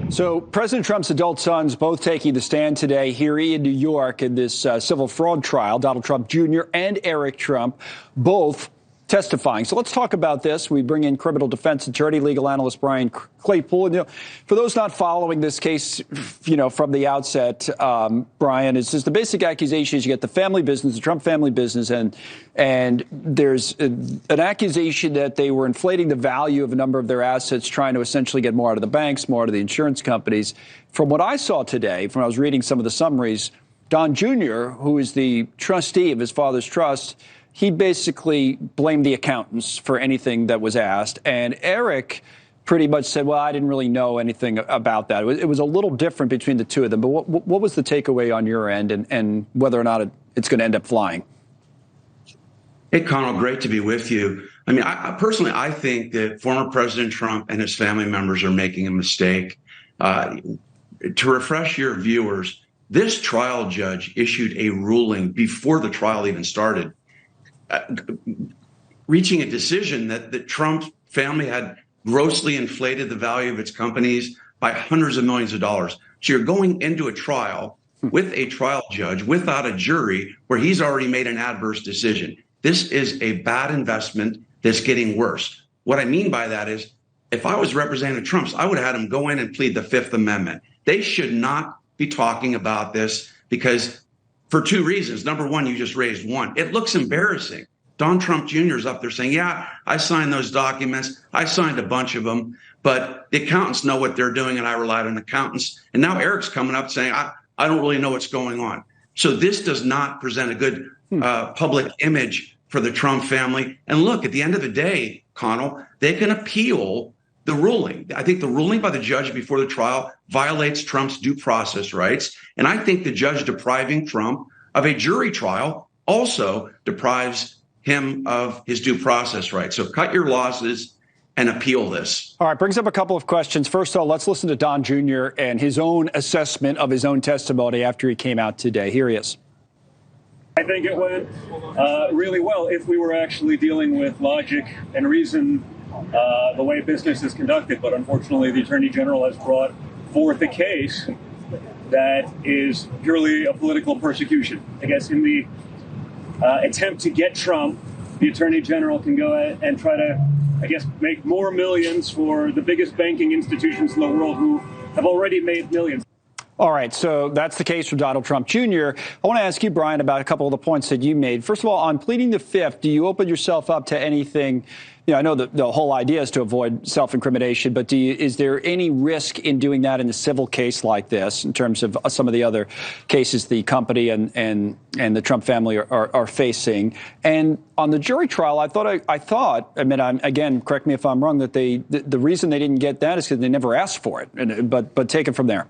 So President Trump's adult sons both taking the stand today here in New York in this civil fraud trial. Donald Trump Jr. and Eric Trump both testifying. So let's talk about this. We bring in criminal defense attorney, legal analyst Brian Claypool. And, for those not following this case, from the outset, Brian, it's just the basic accusation is you get the family business, the Trump family business, and there's an accusation that they were inflating the value of a number of their assets, trying to essentially get more out of the banks, more out of the insurance companies. From what I saw today, when I was reading some of the summaries, Don Jr., who is the trustee of his father's trust, he basically blamed the accountants for anything that was asked. And Eric pretty much said, well, I didn't really know anything about that. It was a little different between the two of them. But what was the takeaway on your end and whether or not it's going to end up flying? Hey, Connell, great to be with you. I mean, I personally think that former President Trump and his family members are making a mistake. To refresh your viewers, this trial judge issued a ruling before the trial even started, reaching a decision that the Trump family had grossly inflated the value of its companies by hundreds of millions of dollars. So you're going into a trial with a trial judge without a jury where he's already made an adverse decision. This is a bad investment that's getting worse. What I mean by that is, if I was Representative Trump, I would have had him go in and plead the Fifth Amendment. They should not be talking about this because for two reasons. Number one, you just raised one. It looks embarrassing. Don Trump Jr. is up there saying, yeah, I signed those documents. I signed a bunch of them, but the accountants know what they're doing, and I relied on accountants. And now Eric's coming up saying, I don't really know what's going on. So this does not present a good public image for the Trump family. And look, at the end of the day, Connell, they can appeal the ruling. I think the ruling by the judge before the trial violates Trump's due process rights. And I think the judge depriving Trump of a jury trial also deprives him of his due process rights. So cut your losses and appeal this. All right, brings up a couple of questions. First of all, let's listen to Don Jr. and his own assessment of his own testimony after he came out today. Here he is. I think it went really well if we were actually dealing with logic and reason, the way business is conducted. But unfortunately, the Attorney General has brought forth a case that is purely a political persecution. I guess in the attempt to get Trump, the Attorney General can go ahead and try to, make more millions for the biggest banking institutions in the world who have already made millions. All right, so that's the case for Donald Trump Jr. I want to ask you, Brian, about a couple of the points that you made. First of all, on pleading the Fifth, do you open yourself up to anything? I know the whole idea is to avoid self-incrimination, but is there any risk in doing that in a civil case like this in terms of some of the other cases the company and the Trump family are facing? And on the jury trial, I thought, again, correct me if I'm wrong, that the reason they didn't get that is because they never asked for it. But take it from there.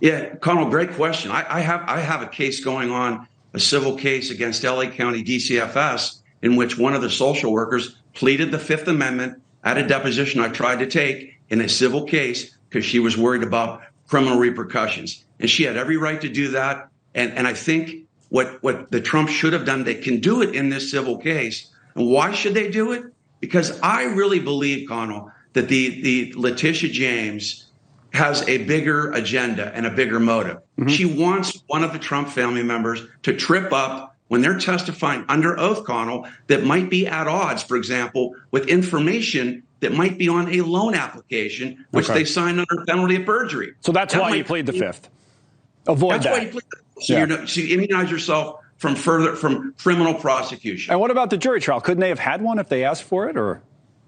Yeah, Connell, great question. I have a case going on, a civil case against LA County DCFS, in which one of the social workers pleaded the Fifth Amendment at a deposition I tried to take in a civil case because she was worried about criminal repercussions. And she had every right to do that. And I think what the Trump should have done, they can do it in this civil case. And why should they do it? Because I really believe, Connell, that the Letitia James has a bigger agenda and a bigger motive. Mm-hmm. She wants one of the Trump family members to trip up when they're testifying under oath, Connell, that might be at odds, for example, with information that might be on a loan application, which they signed under penalty of perjury. So that's why you plead the Fifth. Avoid that. That's why you plead the Fifth. So you immunize yourself from criminal prosecution. And what about the jury trial? Couldn't they have had one if they asked for it? Or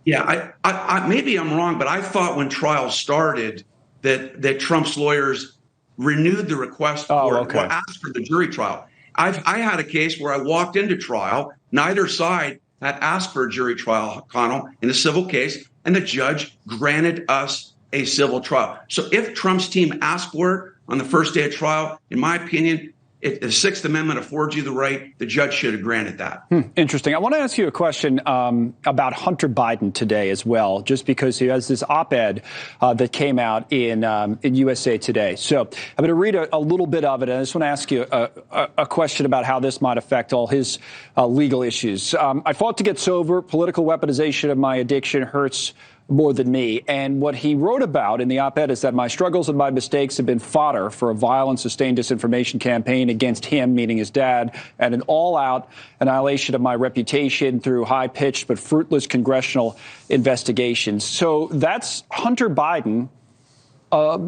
yeah, I maybe I'm wrong, but I thought when trial started that Trump's lawyers renewed the request or asked for the jury trial. I had a case where I walked into trial. Neither side had asked for a jury trial, Connell, in a civil case, and the judge granted us a civil trial. So if Trump's team asked for it on the first day of trial, in my opinion, the Sixth Amendment affords you the right. The judge should have granted that. Interesting. I want to ask you a question about Hunter Biden today as well, just because he has this op-ed that came out in USA Today. So I'm going to read a little bit of it, and I just want to ask you a question about how this might affect all his legal issues. I fought to get sober. Political weaponization of my addiction hurts more than me. And what he wrote about in the op-ed is that my struggles and my mistakes have been fodder for a vile and sustained disinformation campaign against him, meaning his dad, and an all-out annihilation of my reputation through high-pitched but fruitless congressional investigations. So that's Hunter Biden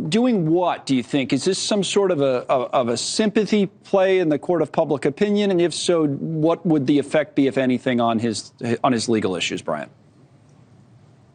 doing what, do you think? Is this some sort of a sympathy play in the court of public opinion? And if so, what would the effect be, if anything, on his legal issues, Brian?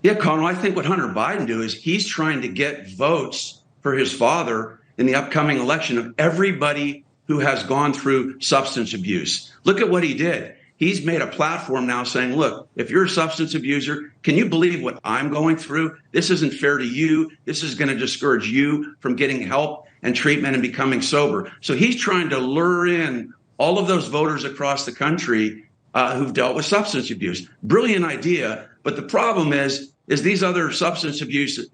Yeah, Colin, I think what Hunter Biden do is he's trying to get votes for his father in the upcoming election of everybody who has gone through substance abuse. Look at what he did. He's made a platform now saying, look, if you're a substance abuser, can you believe what I'm going through? This isn't fair to you. This is going to discourage you from getting help and treatment and becoming sober. So he's trying to lure in all of those voters across the country who've dealt with substance abuse. Brilliant idea. But the problem is these other substance abuse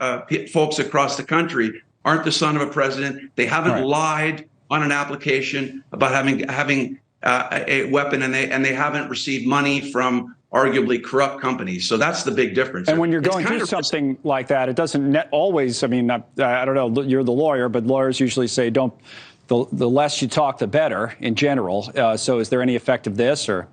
folks across the country aren't the son of a president. They haven't lied on an application about having a weapon, and they haven't received money from arguably corrupt companies. So that's the big difference. And when you're going through something like that, it doesn't always, I mean, I don't know, you're the lawyer, but lawyers usually say the less you talk, the better in general. So is there any effect of this, or?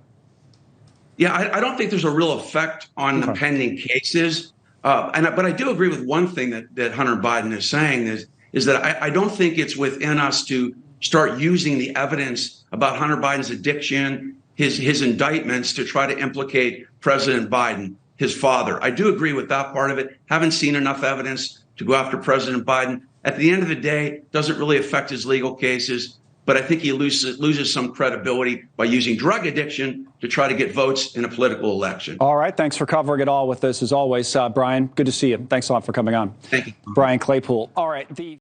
Yeah, I don't think there's a real effect on the pending cases. But I do agree with one thing that Hunter Biden is saying is that I don't think it's within us to start using the evidence about Hunter Biden's addiction, his indictments, to try to implicate President Biden, his father. I do agree with that part of it. Haven't seen enough evidence to go after President Biden. At the end of the day, doesn't really affect his legal cases. But I think he loses some credibility by using drug addiction to try to get votes in a political election. All right. Thanks for covering it all with us, as always. Brian, good to see you. Thanks a lot for coming on. Thank you. Brian Claypool. All right.